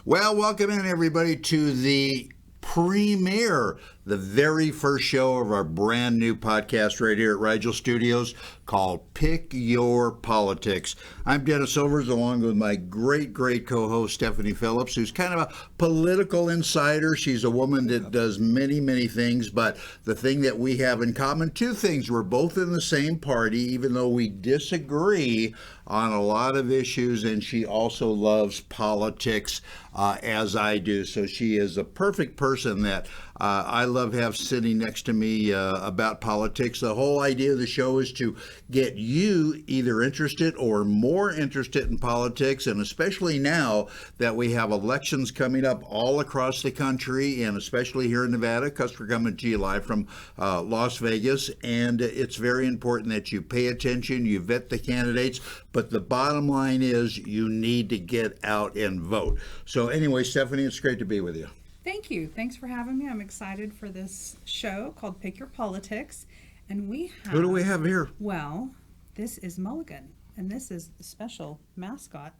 Well, welcome in everybody to the premiere, the very first show of our brand new podcast right here at Rigel Studios called Pick Your Politics. I'm Dennis Silvers along with my great co-host Stephanie Phillips, who's kind of a political insider. She's a woman that does many things, but the thing that we have in common, two things. We're both in the same party, even though we disagree on a lot of issues, and she also loves politics as I do. So she is a perfect person that I love to have sitting next to me about politics. The whole idea of the show is to get you either interested or more interested in politics, and especially now that we have elections coming up all across the country, and especially here in Nevada, because we're coming to you live from Las Vegas, and it's very important that you pay attention, you vet the candidates, but the bottom line is you need to get out and vote. So anyway, Stephanie, it's great to be with you. Thank you. Thanks for having me. I'm excited for this show called Pick Your Politics. And we have... Who do we have here? Well, this is Mulligan, and this is the special mascot.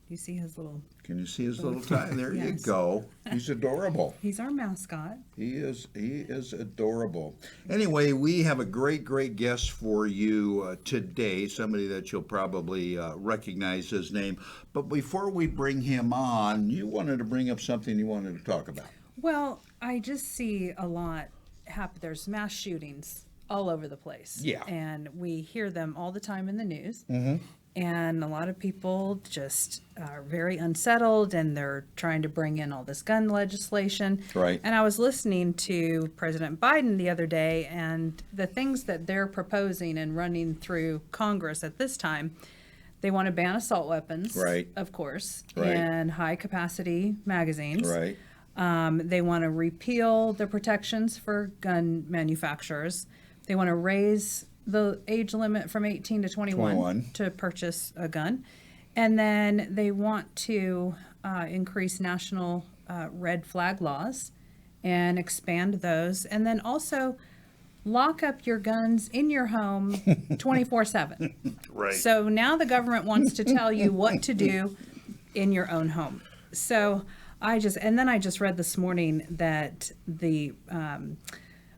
Do you see his little... Can you see his little tie? There Yes. you go. He's adorable. He's our mascot. He is adorable. Anyway, we have a great guest for you today, somebody that you'll probably recognize his name. But before we bring him on, you wanted to bring up something you wanted to talk about. Well, I just see a lot happen. There's mass shootings all over the place. Yeah. And we hear them all the time in the news. Mm-hmm. And a lot of people just are very unsettled, and they're trying to bring in all this gun legislation. Right. And I was listening to President Biden the other day, and the things that they're proposing and running through Congress at this time, they want to ban assault weapons, Right. of course, Right. and high-capacity magazines. Right. They want to repeal the protections for gun manufacturers. They want to raise the age limit from 18 to 21 to purchase a gun. And then they want to increase national red flag laws and expand those. And then also lock up your guns in your home 24/7. Right. So now the government wants to tell you what to do in your own home. So I just read this morning that the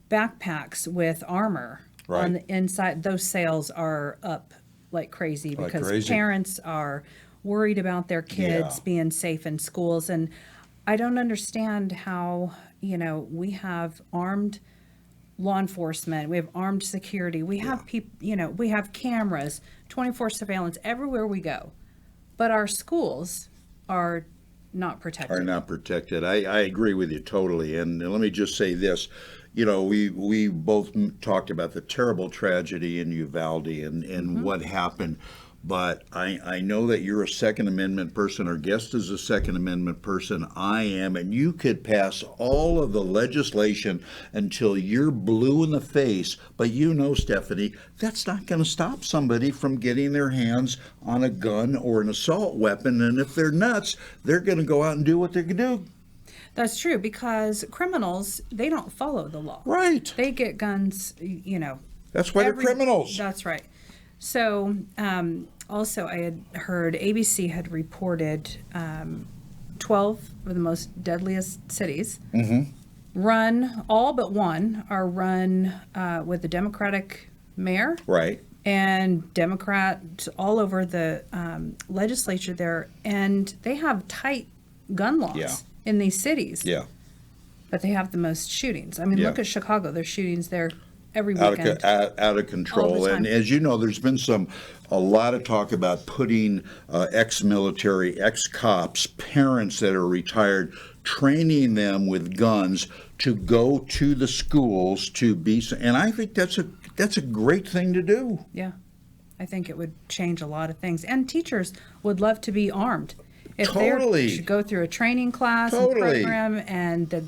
backpacks with armor on the inside, those sales are up like crazy because parents are worried about their kids being safe in schools. And I don't understand how, we have armed law enforcement, we have armed security, we have people, we have cameras, 24 surveillance everywhere we go. But our schools are not protected. I agree with you totally. And let me just say this. We both talked about the terrible tragedy in Uvalde and what happened. But I know that you're a Second Amendment person. Our guest is a Second Amendment person. I am. And you could pass all of the legislation until you're blue in the face. But Stephanie, that's not going to stop somebody from getting their hands on a gun or an assault weapon. And if they're nuts, they're going to go out and do what they're going to do. That's true, because criminals, they don't follow the law. Right. They get guns, That's why they're criminals. That's right. So also I had heard ABC had reported 12 of the most deadliest cities run, all but one, are run with a Democratic mayor. Right. And Democrats all over the legislature there, and they have tight gun laws in these cities. Yeah. But they have the most shootings. I mean, look at Chicago. There's shootings there every weekend. Out of control. And as you know, there's been a lot of talk about putting ex-military, ex-cops, parents that are retired, training them with guns to go to the schools to be. And I think that's a great thing to do. Yeah. I think it would change a lot of things. And teachers would love to be armed. If they should go through a training class and program, and the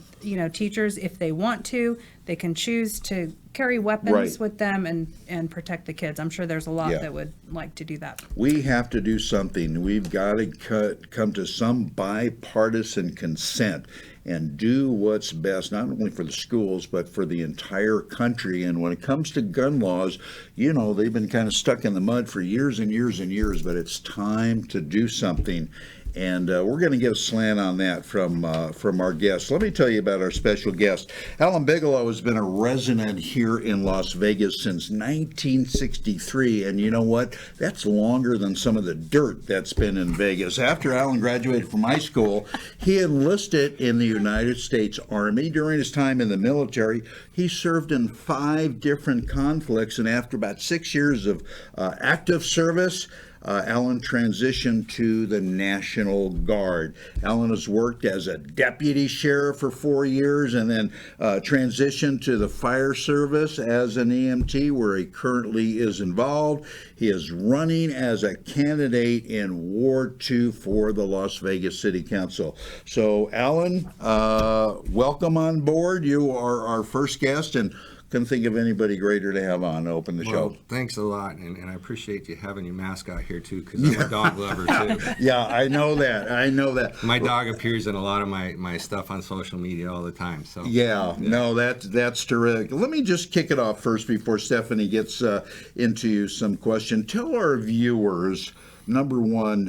teachers, if they want to, they can choose to carry weapons with them and protect the kids. I'm sure there's a lot that would like to do that. We have to do something. We've got to come to some bipartisan consent. and do what's best, not only for the schools, but for the entire country. And when it comes to gun laws, you know, they've been kind of stuck in the mud for years and years and years, but it's time to do something. And we're going to get a slant on that from our guests. Let me tell you about our special guest. Alan Bigelow has been a resident here in Las Vegas since 1963. And you know what? That's longer than some of the dirt that's been in Vegas. After Alan graduated from high school, he enlisted in the United States Army. During his time in the military, he served in 5 different conflicts. And after about 6 years of active service, Alan transitioned to the National Guard. Alan has worked as a deputy sheriff for 4 years and then transitioned to the fire service as an EMT, where he currently is involved. He is running as a candidate in Ward 2 for the Las Vegas City Council. So, Alan, welcome on board. You are our first guest, and couldn't think of anybody greater to have on to open the show. Thanks a lot, and I appreciate you having your mascot here too, because I'm a dog lover too. Yeah, I know that. My dog appears in a lot of my stuff on social media all the time. So yeah. No, that's terrific. Let me just kick it off first before Stephanie gets into some question. Tell our viewers, number one,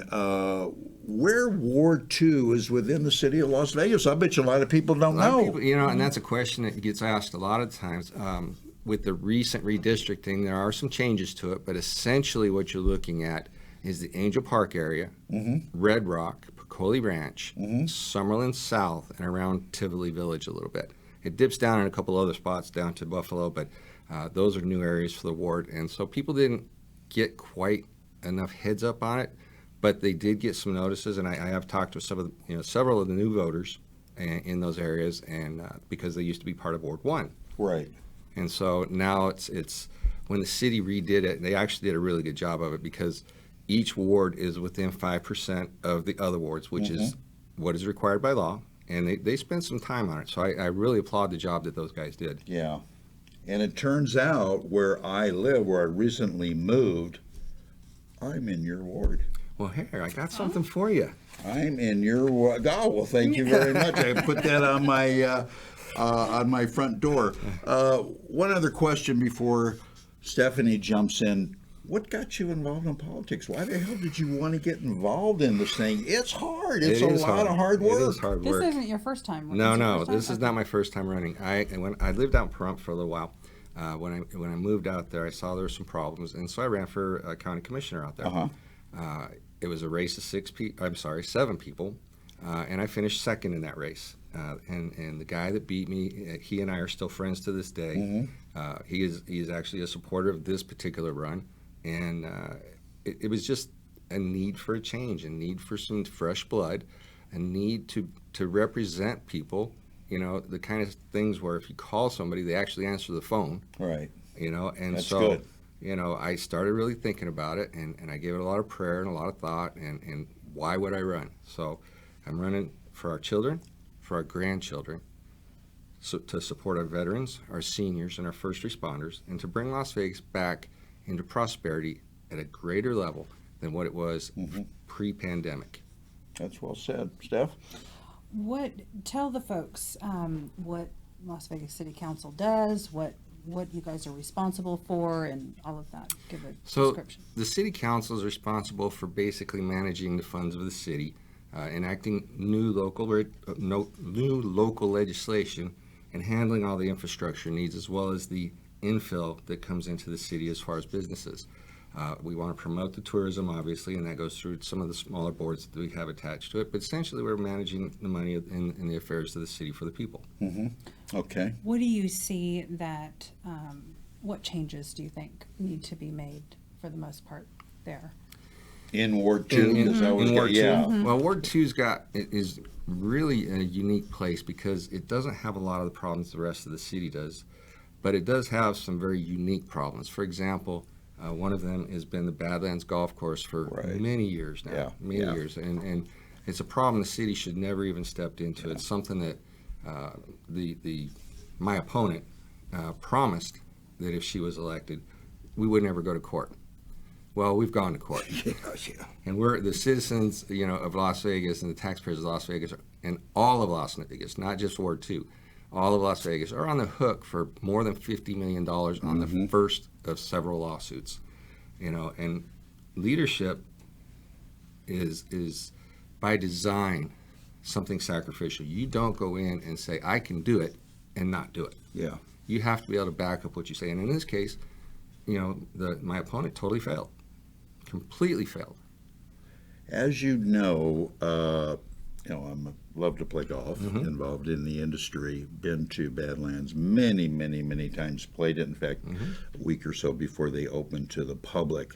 where Ward 2 is within the city of Las Vegas. I bet you a lot of people don't know. People, you know, and that's a question that gets asked a lot of times. With the recent redistricting, there are some changes to it, but essentially what you're looking at is the Angel Park area, Red Rock, Piccoli Ranch, Summerlin South, and around Tivoli Village a little bit. It dips down in a couple other spots down to Buffalo, but those are new areas for the ward. And so people didn't get quite enough heads up on it, but they did get some notices, and I have talked to several of the new voters in those areas, and because they used to be part of Ward 1. Right. And so now it's when the city redid it, they actually did a really good job of it, because each ward is within 5% of the other wards, which is what is required by law, and they spent some time on it. So I really applaud the job that those guys did. Yeah. And it turns out where I live, where I recently moved, I'm in your ward. Well, here, I got something for you. I'm in your ward. Oh, well, thank you very much. I put that on my front door. One other question before Stephanie jumps in. What got you involved in politics? Why the hell did you want to get involved in this thing? It's hard. It's a lot of hard work. It is hard work. This isn't your first time. No, this is not my first time running. When I lived out in Pahrump for a little while. When I moved out there, I saw there were some problems, and so I ran for county commissioner out there. It was a race of 7 people, and I finished second in that race. And the guy that beat me, he and I are still friends to this day. He is actually a supporter of this particular run, and it was just a need for a change, a need for some fresh blood, a need to represent people. You know, the kind of things where if you call somebody, they actually answer the phone. Right. You know, and that's so good. You know, I started really thinking about it, and I gave it a lot of prayer and a lot of thought, and why would I run? So I'm running for our children, for our grandchildren, to support our veterans, our seniors, and our first responders, and to bring Las Vegas back into prosperity at a greater level than what it was pre-pandemic. That's well said. Steph? Tell the folks what Las Vegas City Council does, what you guys are responsible for, and all of that. Give a description. The City Council is responsible for basically managing the funds of the city, enacting new local legislation, and handling all the infrastructure needs, as well as the infill that comes into the city as far as businesses. We want to promote the tourism, obviously, and that goes through some of the smaller boards that we have attached to it. But essentially, we're managing the money in the affairs of the city for the people. Okay. What do you see that, what changes do you think need to be made for the most part there? In Ward 2? In Ward 2? Well, Ward 2's is really a unique place because it doesn't have a lot of the problems the rest of the city does, but it does have some very unique problems. For example, one of them has been the Badlands Golf Course for many years now, years, and it's a problem the city should never even stepped into. It's something that my opponent promised that if she was elected, we would never go to court. Well, we've gone to court, and we're the citizens, of Las Vegas and the taxpayers of Las Vegas and all of Las Vegas, not just Ward 2, all of Las Vegas are on the hook for more than $50 million on the first of several lawsuits. And leadership is by design something sacrificial. You don't go in and say, I can do it, and not do it. Yeah. You have to be able to back up what you say. And in this case, my opponent totally failed, completely failed. As you know, I love to play golf, involved in the industry, been to Badlands many, many, many times, played it, in fact, a week or so before they opened to the public.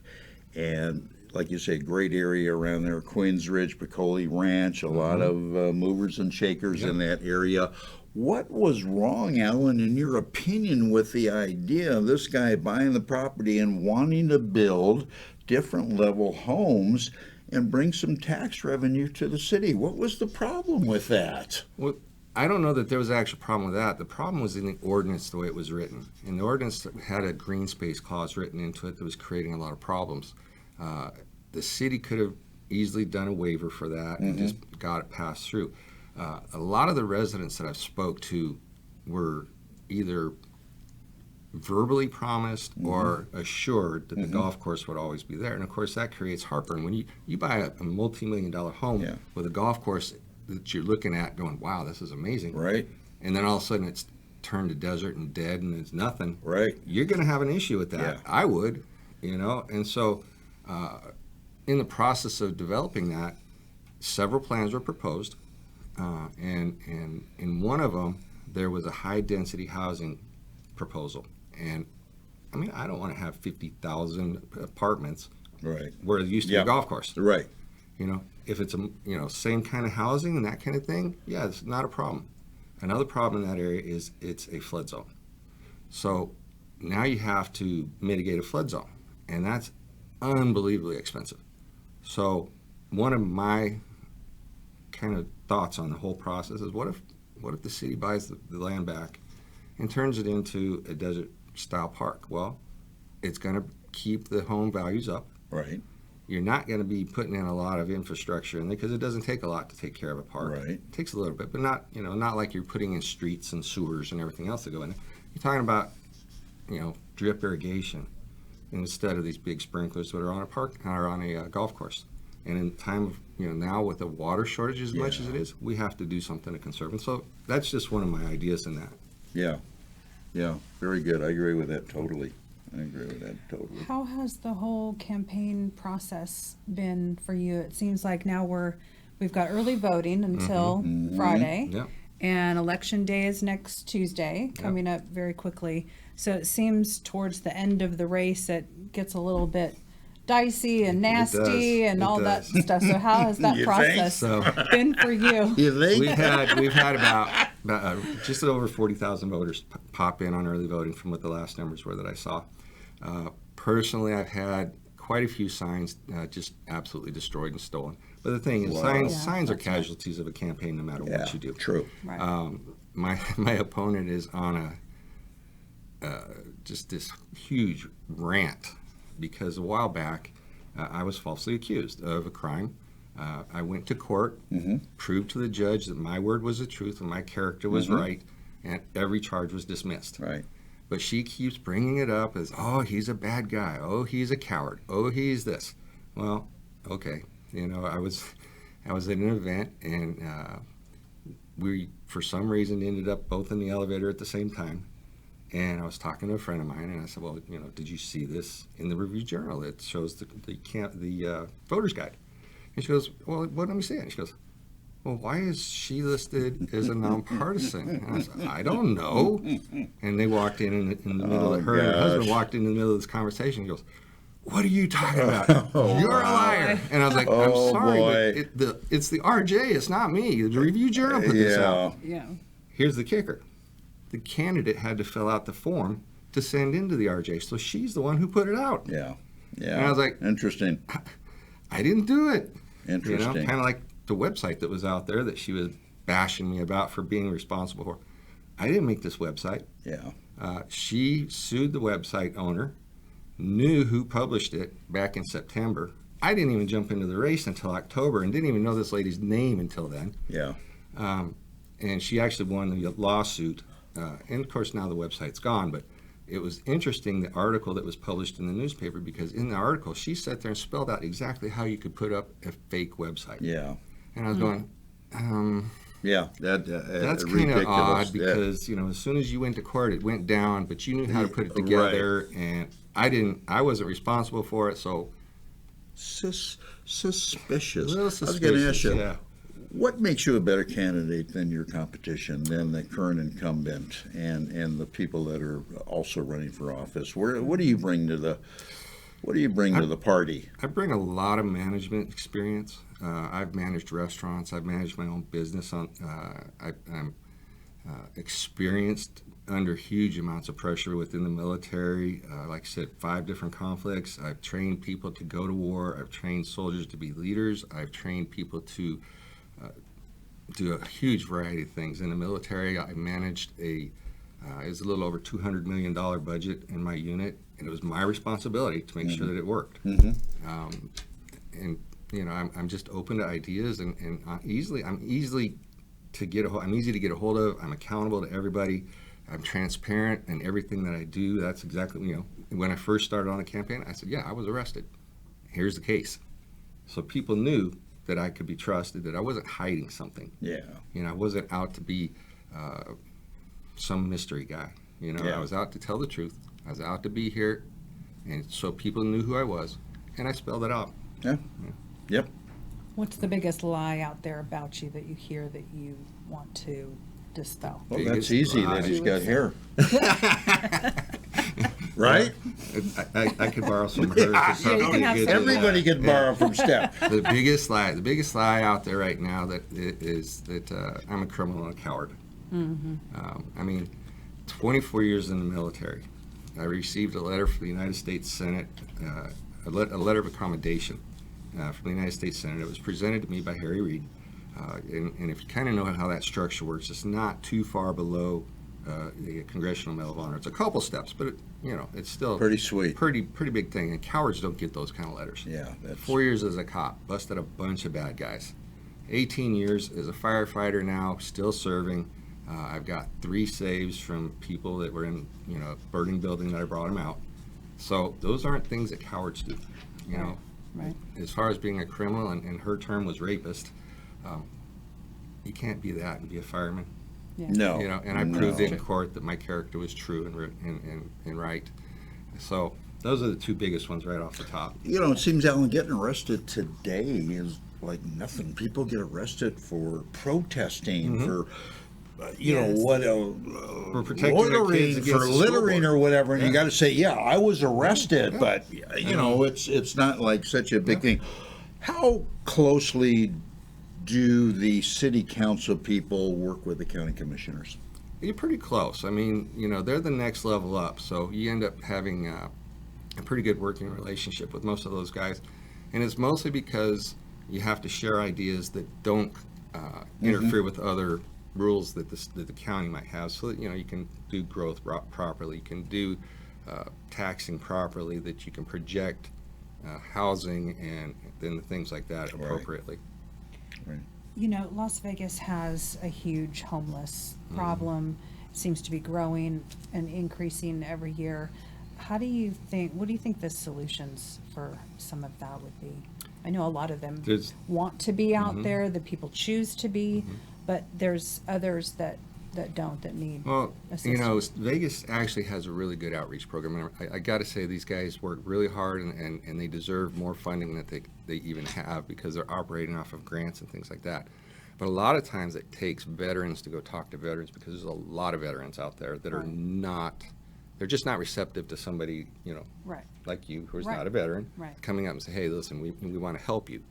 And like you say, great area around there, Queens Ridge, Piccoli Ranch, a lot of movers and shakers in that area. What was wrong, Alan, in your opinion, with the idea of this guy buying the property and wanting to build different level homes and bring some tax revenue to the city? What was the problem with that? Well, I don't know that there was an actual problem with that. The problem was in the ordinance, the way it was written. And the ordinance had a green space clause written into it that was creating a lot of problems. The city could have easily done a waiver for that and just got it passed through. A lot of the residents that I've spoke to were either verbally promised or assured that the golf course would always be there. And of course that creates heartburn. When you buy a multi-million-dollar home with a golf course that you're looking at going, wow, this is amazing. Right. And then all of a sudden it's turned to desert and dead and it's nothing. Right. You're going to have an issue with that. Yeah. I would, And so in the process of developing that, several plans were proposed. And in one of them, there was a high-density housing proposal. And, I mean, I don't want to have 50,000 apartments where it used to be a golf course. Right. If it's same kind of housing and that kind of thing, yeah, it's not a problem. Another problem in that area is it's a flood zone. So now you have to mitigate a flood zone, and that's unbelievably expensive. So one of my kind of thoughts on the whole process is what if the city buys the land back and turns it into a desert style park? Well, it's going to keep the home values up. Right. You're not going to be putting in a lot of infrastructure in there because it doesn't take a lot to take care of a park. Right. It takes a little bit, but not like you're putting in streets and sewers and everything else that go in there. You're talking about drip irrigation instead of these big sprinklers that are on a park or on a golf course. And in time of now with the water shortage as much as it is, we have to do something to conserve. And so that's just one of my ideas in that. Yeah, very good. I agree with that totally. How has the whole campaign process been for you? It seems like now we've got early voting until Friday. Yeah. And election day is next Tuesday, coming up very quickly. So it seems towards the end of the race it gets a little bit dicey and nasty and all that stuff. So how has that process been for you? You think? We've had about just over 40,000 voters pop in on early voting from what the last numbers were that I saw. Personally, I've had quite a few signs just absolutely destroyed and stolen. But the thing is, signs are casualties of a campaign no matter what you do. True. Right. My opponent is on just this huge rant because a while back I was falsely accused of a crime. I went to court, proved to the judge that my word was the truth and my character was right, and every charge was dismissed. Right. But she keeps bringing it up as, oh, he's a bad guy. Oh, he's a coward. Oh, he's this. Well, okay. I was at an event, and we, for some reason, ended up both in the elevator at the same time. And I was talking to a friend of mine, and I said, well, did you see this in the Review Journal? It shows the voter's guide. And she goes, well, what did we see? And she goes, well, why is she listed as a nonpartisan? And I said, I don't know. And they walked in the middle of her and her husband walked in the middle of this conversation. He goes, what are you talking about? You're a liar. And I was like, I'm sorry, but it's the RJ, it's not me. The Review Journal put this out. Yeah. Here's the kicker. The candidate had to fill out the form to send into the RJ, so she's the one who put it out. Yeah. And I was like, interesting. I didn't do it. Interesting. Kind of like the website that was out there that she was bashing me about for being responsible for. I didn't make this website. Yeah. She sued the website owner, knew who published it back in September. I didn't even jump into the race until October and didn't even know this lady's name until then. Yeah. And she actually won the lawsuit. And of course, now the website's gone, but it was interesting, the article that was published in the newspaper, because in the article, she sat there and spelled out exactly how you could put up a fake website. Yeah. And I was going, yeah, that's kind of odd, because, you know, as soon as you went to court, it went down, but you knew how to put it together, and I wasn't responsible for it, so. Suspicious. A little suspicious, I was going to ask you, yeah. What makes you a better candidate than your competition, than the current incumbent and the people that are also running for office? What do you bring to the party? I bring a lot of management experience. I've managed restaurants. I've managed my own business. I'm experienced under huge amounts of pressure within the military. Like I said, 5 different conflicts. I've trained people to go to war. I've trained soldiers to be leaders. I've trained people to do a huge variety of things. In the military, I managed it was a little over $200 million budget in my unit, and it was my responsibility to make sure that it worked. And you know, I'm just open to ideas, and I'm easy to get a hold of. I'm accountable to everybody. I'm transparent in everything that I do. That's exactly, you know, when I first started on the campaign, I said, yeah, I was arrested. Here's the case. So people knew that I could be trusted, that I wasn't hiding something. Yeah. You know, I wasn't out to be some mystery guy. You know, I was out to tell the truth. I was out to be here, and so people knew who I was, and I spelled it out. Yeah. Yep. What's the biggest lie out there about you that you hear that you want to dispel? Well, that's easy. That he's got hair. Right? I could borrow some of hers. Everybody can borrow from Steph. The biggest lie out there right now is that I'm a criminal and a coward. I mean, 24 years in the military. I received a letter from the United States Senate, a letter of accommodation from the United States Senate. It was presented to me by Harry Reid. And if you kind of know how that structure works, it's not too far below the Congressional Medal of Honor. It's a couple steps, but you know, it's still pretty sweet, pretty big thing. And cowards don't get those kind of letters. Yeah, that's 4 years as a cop, busted a bunch of bad guys. 18 years as a firefighter now, still serving. I've got 3 saves from people that were in, you know, burning building that I brought them out. So those aren't things that cowards do. You know, right. As far as being a criminal, and her term was rapist. You can't be that and be a fireman. Yeah. No. You know, and I proved it in court that my character was true and right. So those are the 2 biggest ones right off the top. You know, it seems, Alan, getting arrested today is like nothing. People get arrested for protesting, for you know what, for protecting their kids against for littering or whatever, and you got to say, yeah, I was arrested, but you know, it's not like such a big thing. How closely do the city council people work with the county commissioners? You're pretty close. I mean, you know, they're the next level up, so you end up having a pretty good working relationship with most of those guys, and it's mostly because you have to share ideas that don't interfere with other rules that the county might have, so that, you know, you can do growth properly, you can do taxing properly, that you can project housing and then things like that appropriately. Right. You know, Las Vegas has a huge homeless problem. It seems to be growing and increasing every year. What do you think the solutions for some of that would be? I know a lot of them want to be out there, the people choose to be, but there's others that don't, that need assistance. You know, Vegas actually has a really good outreach program. I got to say, these guys work really hard, and they deserve more funding than they even have, because they're operating off of grants and things like that. But a lot of times it takes veterans to go talk to veterans, because there's a lot of veterans out there that are they're just not receptive to somebody, you know, like you, who's not a veteran, coming up and say, hey, listen, we want to help you.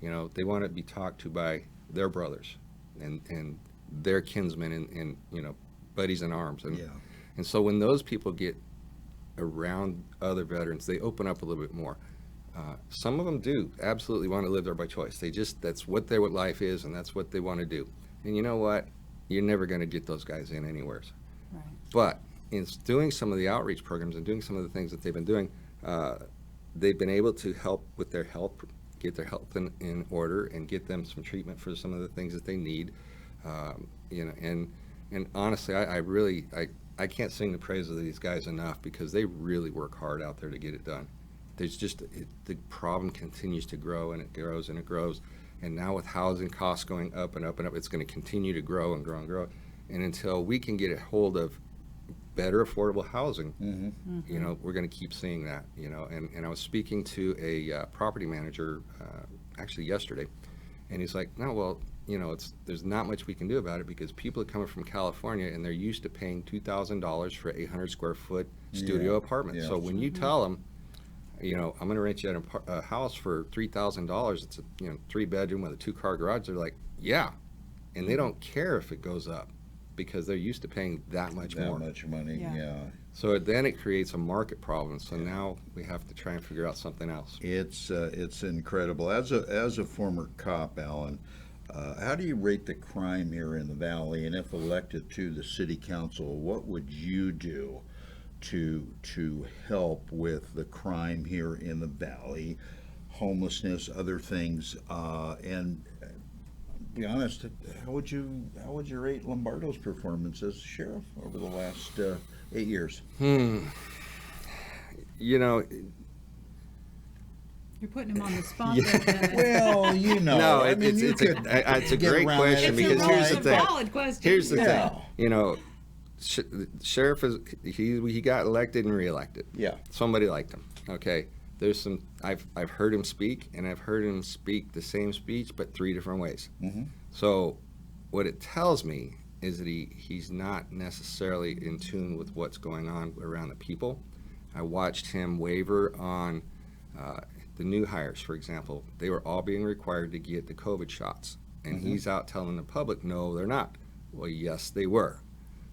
You know, they want to be talked to by their brothers and their kinsmen and you know, buddies in arms, and so when those people get around other veterans, they open up a little bit more. Some of them do absolutely want to live there by choice. That's what their life is, and that's what they want to do. And you know what? You're never going to get those guys in anywhere. Right. But in doing some of the outreach programs and doing some of the things that they've been doing, they've been able to help with their health, get their health in order, and get them some treatment for some of the things that they need. And honestly, I can't sing the praise of these guys enough because they really work hard out there to get it done. The problem continues to grow, and it grows and it grows. And now with housing costs going up and up and up, it's going to continue to grow and grow and grow. And until we can get a hold of better affordable housing, we're going to keep seeing that, And I was speaking to a property manager actually yesterday, and he's like, no, well, there's not much we can do about it because people are coming from California and they're used to paying $2,000 for 800 square foot studio apartment. So when you tell them, I'm going to rent you a house for $3,000. It's a 3-bedroom with a 2-car garage. They're like, yeah, and they don't care if it goes up because they're used to paying that much more. That much money, yeah. So then it creates a market problem. So now we have to try and figure out something else. It's incredible. As a former cop, Alan, how do you rate the crime here in the Valley? And if elected to the city council, what would you do to help with the crime here in the Valley, homelessness, other things, and be honest, how would you rate Lombardo's performance as sheriff over the last 8 years? You're putting him on the spot. Well, no, it's a great question because here's the thing. Valid question. Here's the thing. Sheriff he got elected and reelected. Yeah. Somebody liked him. Okay. There's some I've heard him speak, and I've heard him speak the same speech but 3 different ways. So what it tells me is that he's not necessarily in tune with what's going on around the people. I watched him waver on the new hires, for example. They were all being required to get the COVID shots, and he's out telling the public, no, they're not. Well, yes, they were.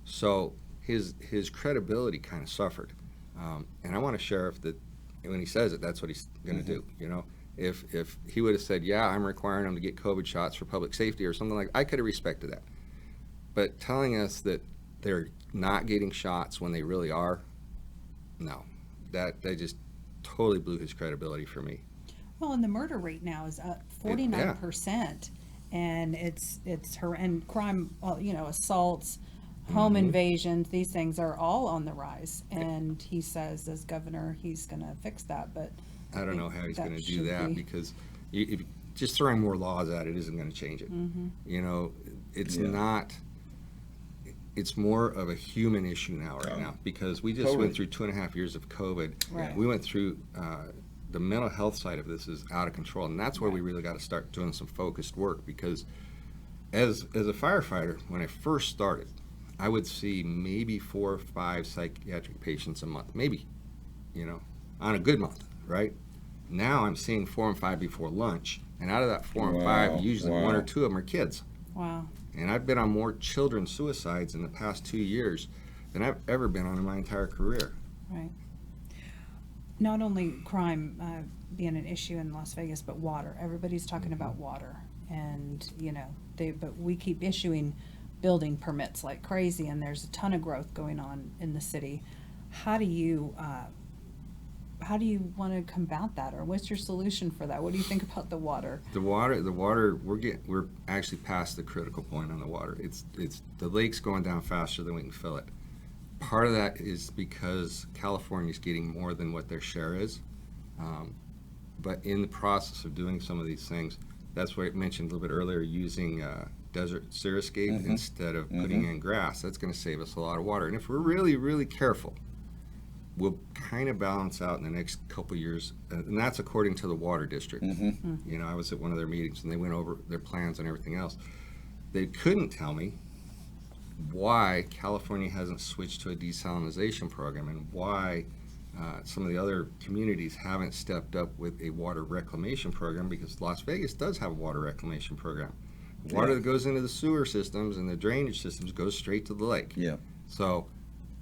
So his credibility kind of suffered, and I want a sheriff that when he says it, that's what he's going to do. If he would have said, yeah, I'm requiring them to get COVID shots for public safety or something like that, I could have respected that. But telling us that they're not getting shots when they really are, no, that just totally blew his credibility for me. Well, and the murder rate now is up 49%, and it's and crime, assaults, home invasions, these things are all on the rise. And he says, as governor, he's going to fix that. But I don't know how he's going to do that because if just throwing more laws at it isn't going to change it. It's not. It's more of a human issue now, now, because we just went through 2.5 years of COVID. Right. We went through the mental health side of this is out of control, and that's where we really got to start doing some focused work. Because as a firefighter, when I first started, I would see maybe 4 or 5 psychiatric patients a month, maybe, on a good month, right? Now I'm seeing 4 and 5 before lunch, and out of that 4 and 5, usually 1 or 2 of them are kids. Wow. And I've been on more children's suicides in the past 2 years than I've ever been on in my entire career. Right. Not only crime being an issue in Las Vegas, but water. Everybody's talking about water, and but we keep issuing building permits like crazy, and there's a ton of growth going on in the city. How do you want to combat that, or what's your solution for that? What do you think about the water? The water. We're actually past the critical point on the water. It's the lake's going down faster than we can fill it. Part of that is because California's getting more than what their share is, but in the process of doing some of these things, that's what I mentioned a little bit earlier, using desert xeriscape instead of putting in grass. That's going to save us a lot of water, and if we're really, really careful, we'll kind of balance out in the next couple years, and that's according to the water district. I was at one of their meetings, and they went over their plans and everything else. They couldn't tell me why California hasn't switched to a desalination program, and why some of the other communities haven't stepped up with a water reclamation program, because Las Vegas does have a water reclamation program. Water that goes into the sewer systems and the drainage systems goes straight to the lake. Yeah. So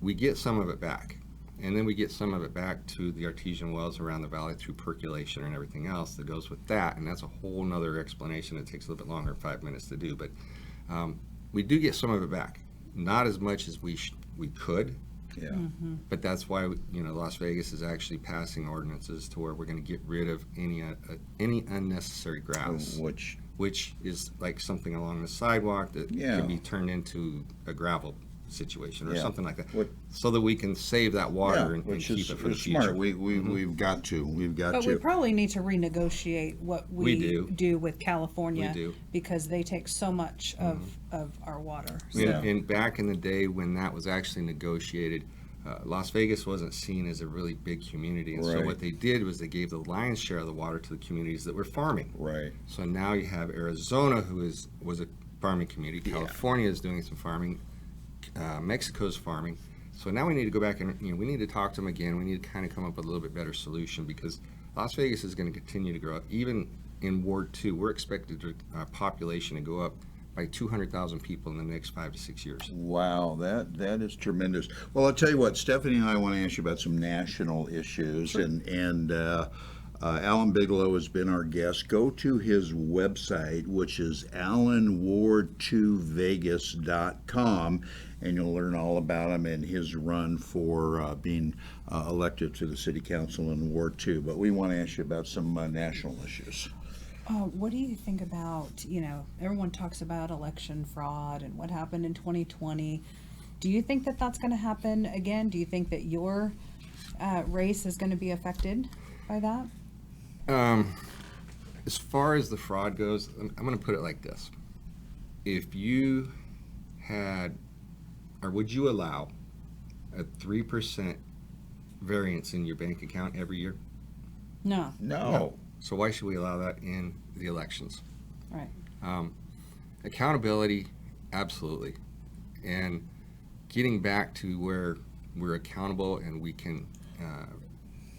we get some of it back. And then we get some of it back to the artesian wells around the valley through percolation and everything else that goes with that. And that's a whole nother explanation that takes a little bit longer than 5 minutes to do. But we do get some of it back. Not as much as we could. Yeah. But that's why Las Vegas is actually passing ordinances to where we're going to get rid of any unnecessary grass. which is like something along the sidewalk that can be turned into a gravel situation or something like that, so that we can save that water and keep it for the future. Smart. We've got to. But we probably need to renegotiate what we do with California, because they take so much of our water. So. And back in the day when that was actually negotiated, Las Vegas wasn't seen as a really big community, and so what they did was they gave the lion's share of the water to the communities that were farming. Right. So now you have Arizona, who was a farming community. California is doing some farming. Mexico's farming. So now we need to go back and we need to talk to them again. We need to kind of come up with a little bit better solution, because Las Vegas is going to continue to grow. Even in Ward 2, we're expected our population to go up by 200,000 people in the next 5 to 6 years. Wow, that is tremendous. Well, I'll tell you what, Stephanie and I want to ask you about some national issues, sure. and Alan Bigelow has been our guest. Go to his website, which is alanward2vegas.com, and you'll learn all about him and his run for being elected to the city council in Ward 2. But we want to ask you about some national issues. What do you think about, everyone talks about election fraud and what happened in 2020. Do you think that that's going to happen again? Do you think that your race is going to be affected by that? As far as the fraud goes, I'm going to put it like this. If you had, or would you allow a 3% variance in your bank account every year? No. No. So why should we allow that in the elections? Right. Accountability, absolutely. And getting back to where we're accountable and we can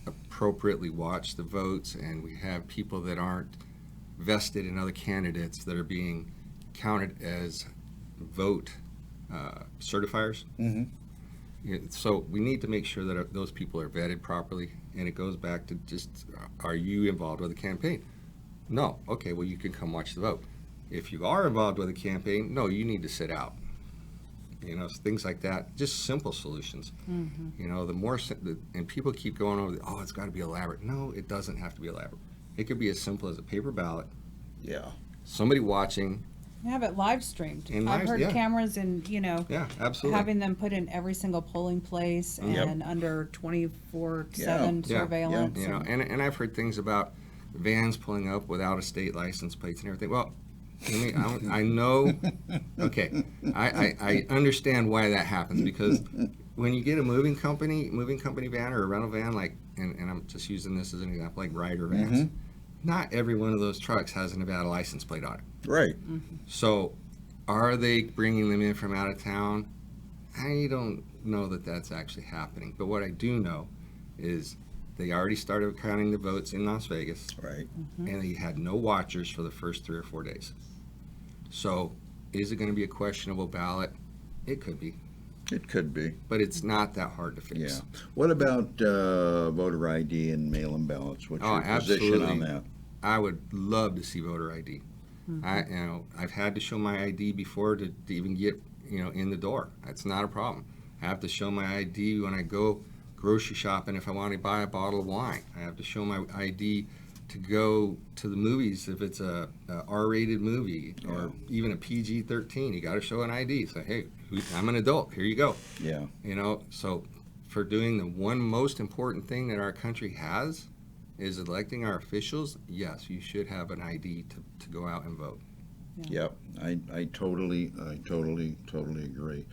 appropriately watch the votes, and we have people that aren't vested in other candidates that are being counted as vote certifiers. Mm-hmm. So we need to make sure that those people are vetted properly, and it goes back to just, are you involved with the campaign? No. Okay, well, you can come watch the vote. If you are involved with a campaign, no, you need to sit out. Things like that, just simple solutions. Mm-hmm. The more, and people keep going over, it's got to be elaborate. No, it doesn't have to be elaborate. It could be as simple as a paper ballot. Yeah. Somebody watching. Have it live streamed. I've heard cameras and, yeah, absolutely. having them put in every single polling place and under 24/7 surveillance. And I've heard things about vans pulling up without a state license plates and everything. Well, I know, okay, I understand why that happens, because when you get a moving company van or a rental van, and I'm just using this as an example, like Ryder vans, mm-hmm. not every one of those trucks has a Nevada license plate on it. Right. Mm-hmm. So are they bringing them in from out of town? I don't know that that's actually happening. But what I do know is they already started counting the votes in Las Vegas. Right. Mm-hmm. And they had no watchers for the first 3 or 4 days. So is it going to be a questionable ballot? It could be. It could be. But it's not that hard to fix. Yeah. What about voter ID and mail-in ballots? What's your position on that? I would love to see voter ID. Mm-hmm. I've had to show my ID before to even get in the door. That's not a problem. I have to show my ID when I go grocery shopping if I want to buy a bottle of wine. I have to show my ID to go to the movies if it's a R-rated movie or even a PG-13. You got to show an ID. Say, hey, I'm an adult. Here you go. Yeah. So for doing the one most important thing that our country has is electing our officials, yes, you should have an ID to go out and vote. Yeah. Yep. I totally agree.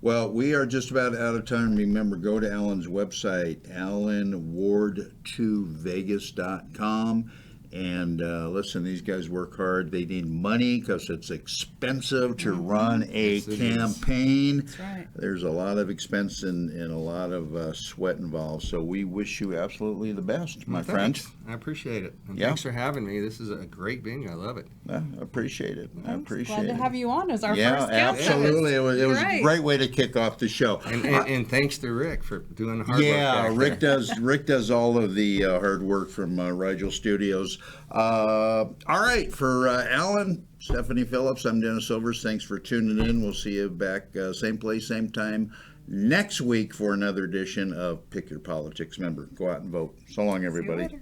Well, we are just about out of time. Remember, go to Alan's website, alanward2vegas.com. And listen, these guys work hard. They need money because it's expensive to run a campaign. That's right. There's a lot of expense and a lot of sweat involved. So we wish you absolutely the best, my friend. I appreciate it. And thanks for having me. This is a great venue. I love it. I appreciate it. Glad to have you on as our first guest. Absolutely. It was a great way to kick off the show. And thanks to Rick for doing the hard work. Yeah, Rick does all of the hard work from Rigel Studios. All right, for Alan, Stephanie Phillips, I'm Dennis Silvers. Thanks for tuning in. We'll see you back same place, same time next week for another edition of Pick Your Politics. Remember, go out and vote. So long, everybody.